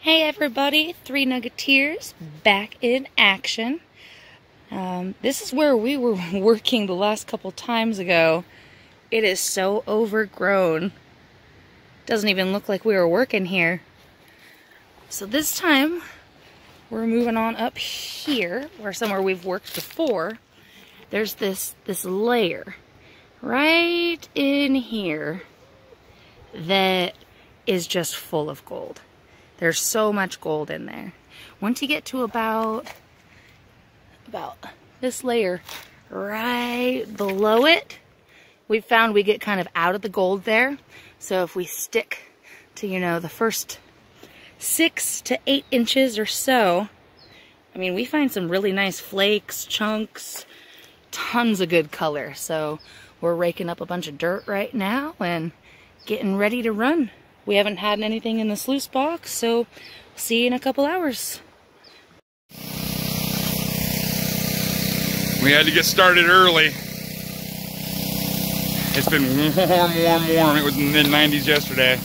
Hey everybody, Three Nuggeteers back in action. This is where we were working the last couple times ago. It is so overgrown. Doesn't even look like we were working here. So this time, we're moving on up here, or somewhere we've worked before. There's this layer right in here that is just full of gold. There's so much gold in there. Once you get to about this layer right below it, we found we get kind of out of the gold there. So if we stick to, the first 6 to 8 inches or so, I mean, we find some really nice flakes, chunks, tons of good color. So we're raking up a bunch of dirt right now and getting ready to run. We haven't had anything in the sluice box, so see you in a couple hours. We had to get started early. It's been warm. It was in the mid-90s yesterday.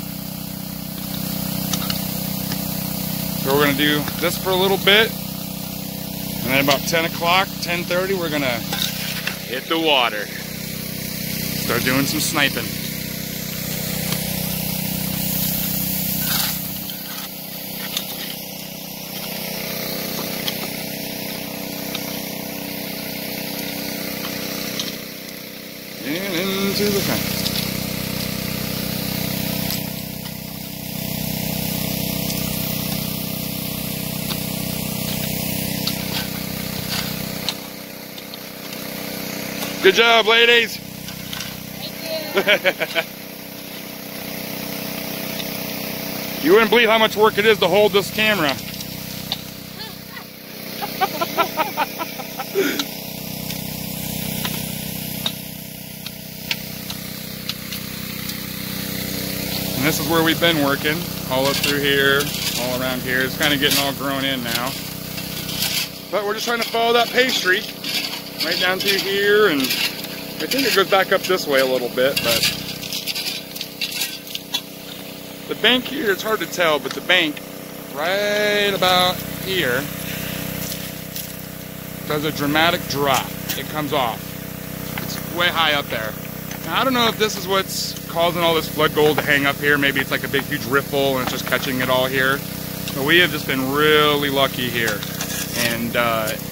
So we're gonna do this for a little bit, and then about 10 o'clock, 10:30, we're gonna hit the water. Start doing some sniping. And into the fence. Good job, ladies. Thank you. You wouldn't believe how much work it is to hold this camera. And this is where we've been working, all up through here, all around here. It's kind of getting all grown in now. But we're just trying to follow that pay streak right down through here, and I think it goes back up this way a little bit, but the bank here, it's hard to tell, but the bank right about here does a dramatic drop. It comes off. It's way high up there. Now, I don't know if this is what's causing all this flood gold to hang up here. Maybe it's like a big huge riffle and it's just catching it all here. But we have just been really lucky here. And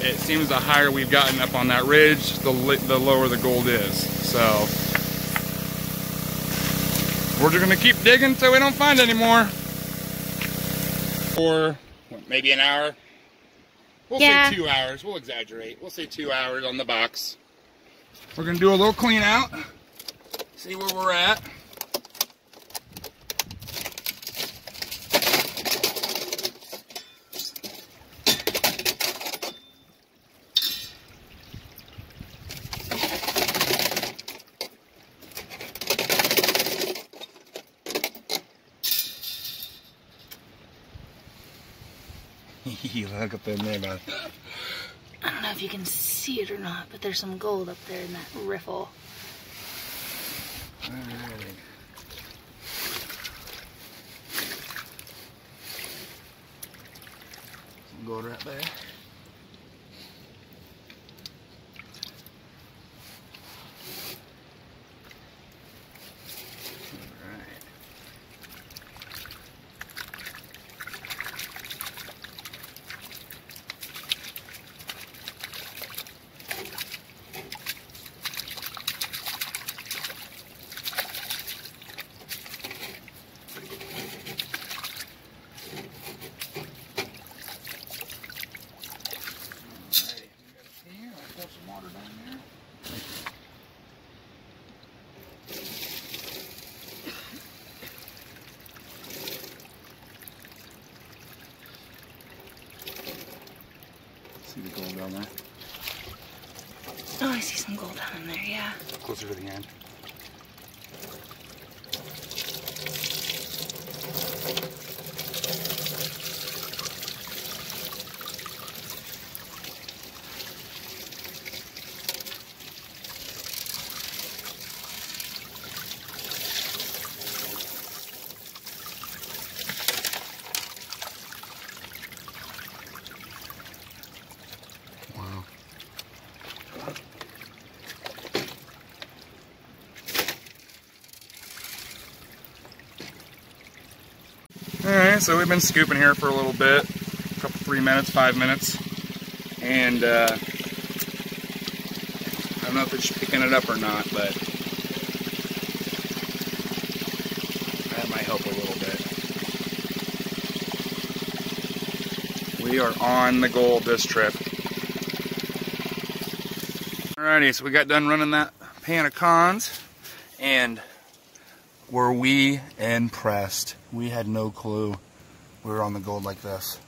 it seems the higher we've gotten up on that ridge, the lower the gold is. So we're just gonna keep digging till we don't find any more. For maybe an hour. We'll say 2 hours. We'll exaggerate. We'll say 2 hours on the box. We're gonna do a little clean out. See where we're at. Look up in there, man. I don't know if you can see it or not, but there's some gold up there in that riffle. Alright. Some gold right there. See the gold down there? Oh, I see some gold down in there, yeah. Closer to the end. Alright, so we've been scooping here for a little bit, a couple 3 minutes, 5 minutes, and I don't know if it's picking it up or not, but that might help a little bit. We are on the gold this trip. Alrighty, so we got done running that pan of cons, and were we impressed? We had no clue we were on the gold like this.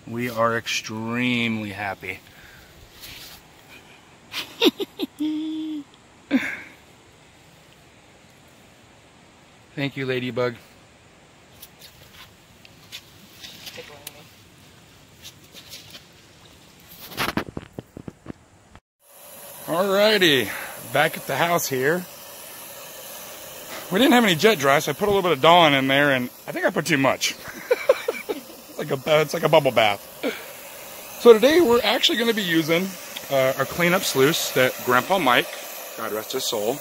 We are extremely happy. Thank you, Ladybug. Alrighty, back at the house here. We didn't have any jet dry, so I put a little bit of Dawn in there, and I think I put too much. It's like a bubble bath. So today we're actually going to be using our cleanup sluice that Grandpa Mike, God rest his soul,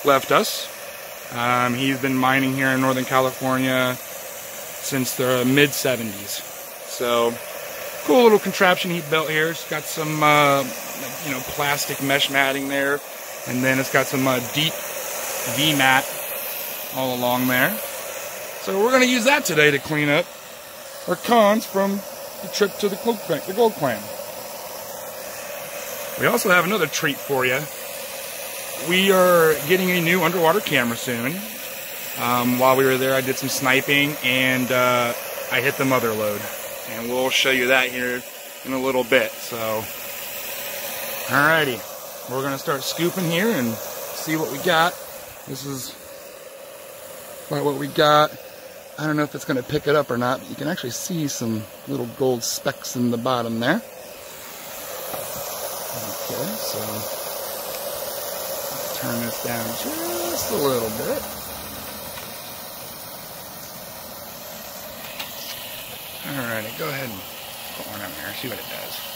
left us. He's been mining here in Northern California since the mid-70s. So, cool little contraption he built here. It's got some, plastic mesh matting there, and then it's got some deep V-mat all along there. So we're going to use that today to clean up our cons from the trip to the gold claim. We also have another treat for you. We are getting a new underwater camera soon. While we were there, I did some sniping, and I hit the Motherload. And we'll show you that here in a little bit. So, alrighty. We're going to start scooping here and see what we got. This is about what we got. I don't know if it's going to pick it up or not, but you can actually see some little gold specks in the bottom there. Okay, so turn this down just a little bit. Alrighty, go ahead and put one in there, see what it does.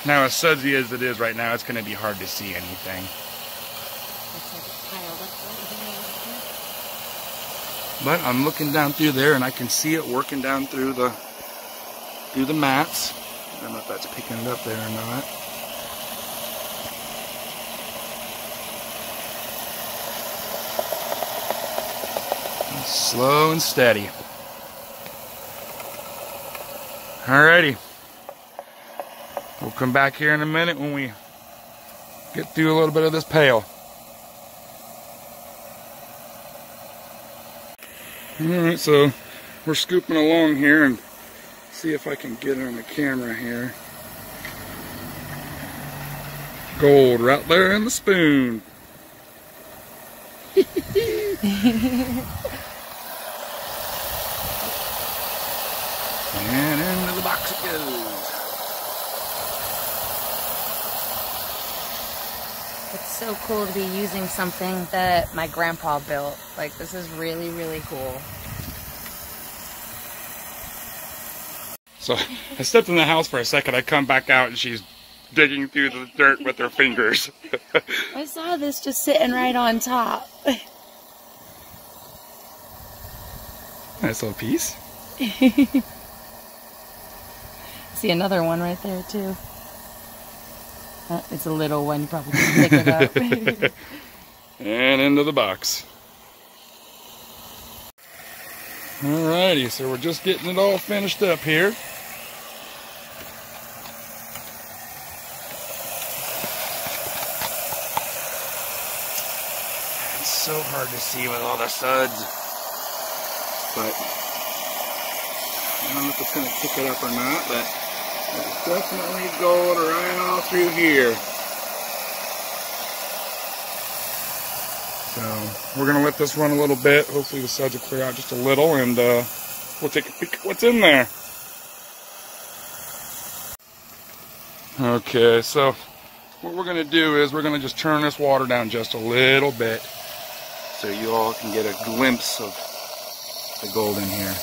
Now, as sudsy as it is right now, it's going to be hard to see anything. But I'm looking down through there, and I can see it working down through the mats. I don't know if that's picking it up there or not. Slow and steady. Alrighty. We'll come back here in a minute when we get through a little bit of this pail. Alright, so we're scooping along here and see if I can get it on the camera here. Gold right there in the spoon. And into the box it goes. It's so cool to be using something that my grandpa built. Like, this is really, really cool. So I stepped in the house for a second. I come back out and she's digging through the dirt with her fingers. I saw this just sitting right on top. Nice little piece. See another one right there too. It's a little one, you probably can't pick it up. And into the box. Alrighty, so we're just getting it all finished up here. It's so hard to see with all the suds, but I don't know if it's going to pick it up or not, but there's definitely gold right all through here. So we're going to let this run a little bit. Hopefully the suds will clear out just a little, and we'll take a peek at what's in there. Okay, so what we're going to do is we're going to just turn this water down just a little bit so you all can get a glimpse of the gold in here.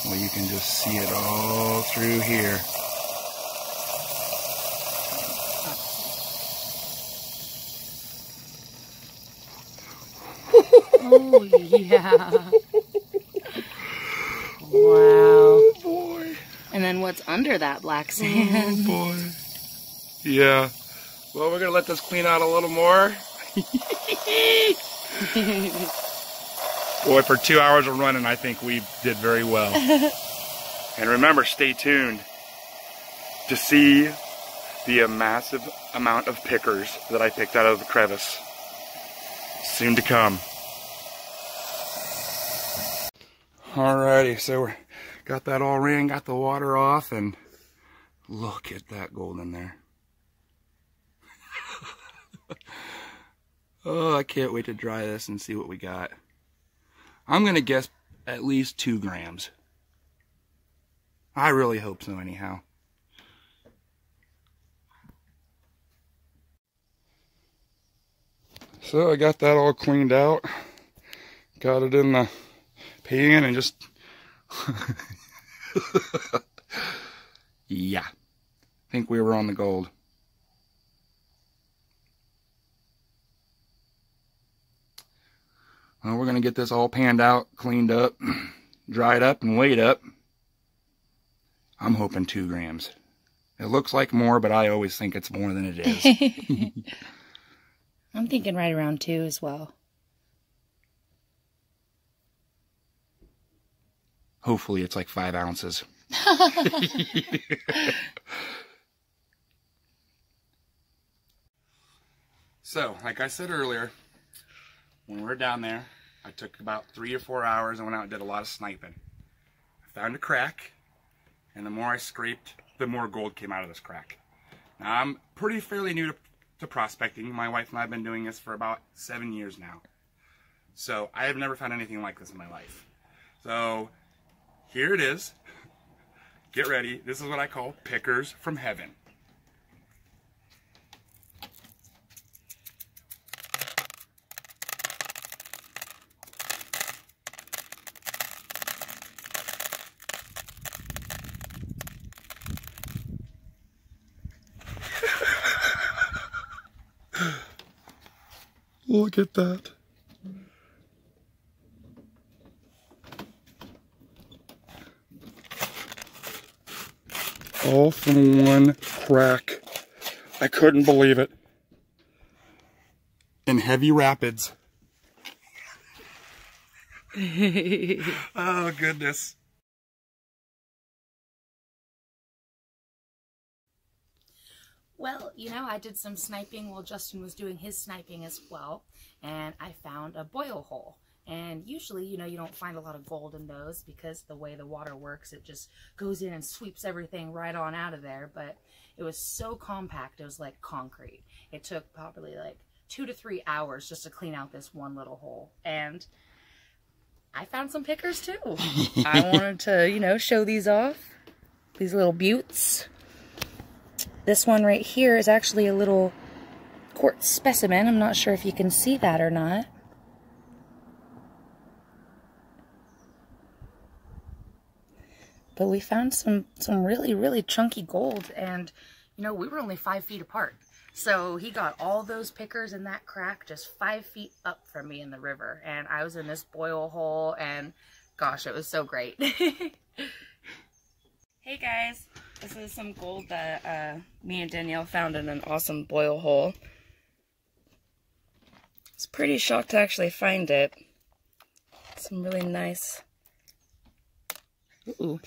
Well, you can just see it all through here. Oh, yeah. Wow. Oh, boy. And then what's under that black sand? Oh, boy. Yeah. Well, we're going to let this clean out a little more. Boy, for 2 hours of running, I think we did very well. And remember, stay tuned to see the massive amount of pickers that I picked out of the crevice. Soon to come. Alrighty, so we got that all ran, got the water off, and look at that gold in there. Oh, I can't wait to dry this and see what we got. I'm gonna guess at least 2 grams. I really hope so anyhow. So I got that all cleaned out. Got it in the pan and just... Yeah. I think we were on the gold. Well, we're going to get this all panned out, cleaned up, dried up, and weighed up. I'm hoping 2 grams. It looks like more, but I always think it's more than it is. I'm thinking right around 2 as well. Hopefully it's like 5 ounces. So, like I said earlier, when we were down there, I took about 3 or 4 hours and went out and did a lot of sniping. I found a crack, and the more I scraped, the more gold came out of this crack. Now, I'm pretty fairly new to prospecting. My wife and I have been doing this for about 7 years now. So, I have never found anything like this in my life. So, here it is. Get ready. This is what I call pickers from heaven. Look at that. All from one crack. I couldn't believe it. In heavy rapids. Oh, goodness. Well, you know, I did some sniping while Justin was doing his sniping as well, and I found a boil hole. And usually, you know, you don't find a lot of gold in those because the way the water works, it just goes in and sweeps everything right on out of there. But it was so compact, it was like concrete. It took probably like 2 to 3 hours just to clean out this one little hole. And I found some pickers too. I wanted to, you know, show these off. These little buttes. This one right here is actually a little quartz specimen. I'm not sure if you can see that or not. But we found some really, really chunky gold, and, you know, we were only 5 feet apart. So he got all those pickers in that crack just 5 feet up from me in the river. And I was in this boil hole, and gosh, it was so great. Hey guys, this is some gold that me and Danielle found in an awesome boil hole. I was pretty shocked to actually find it. Some really nice... Ooh,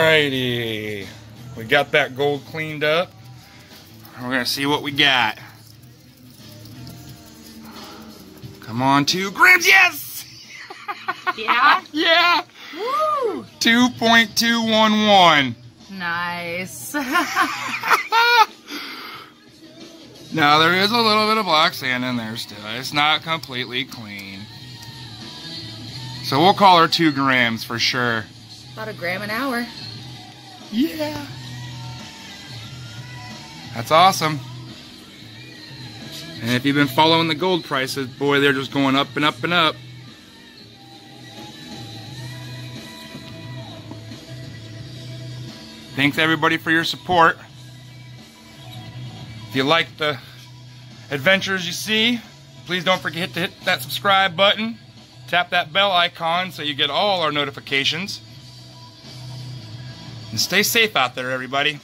Alrighty. We got that gold cleaned up. We're gonna see what we got. Come on, 2 grams, yes! Yeah? Yeah! Woo! 2.211. Nice. Now there is a little bit of black sand in there still. It's not completely clean. So we'll call her 2 grams for sure. About a gram an hour. Yeah. That's awesome. And if you've been following the gold prices, boy, they're just going up and up and up. Thanks everybody for your support. If you like the adventures you see, please don't forget to hit that subscribe button. Tap that bell icon so you get all our notifications. And stay safe out there, everybody.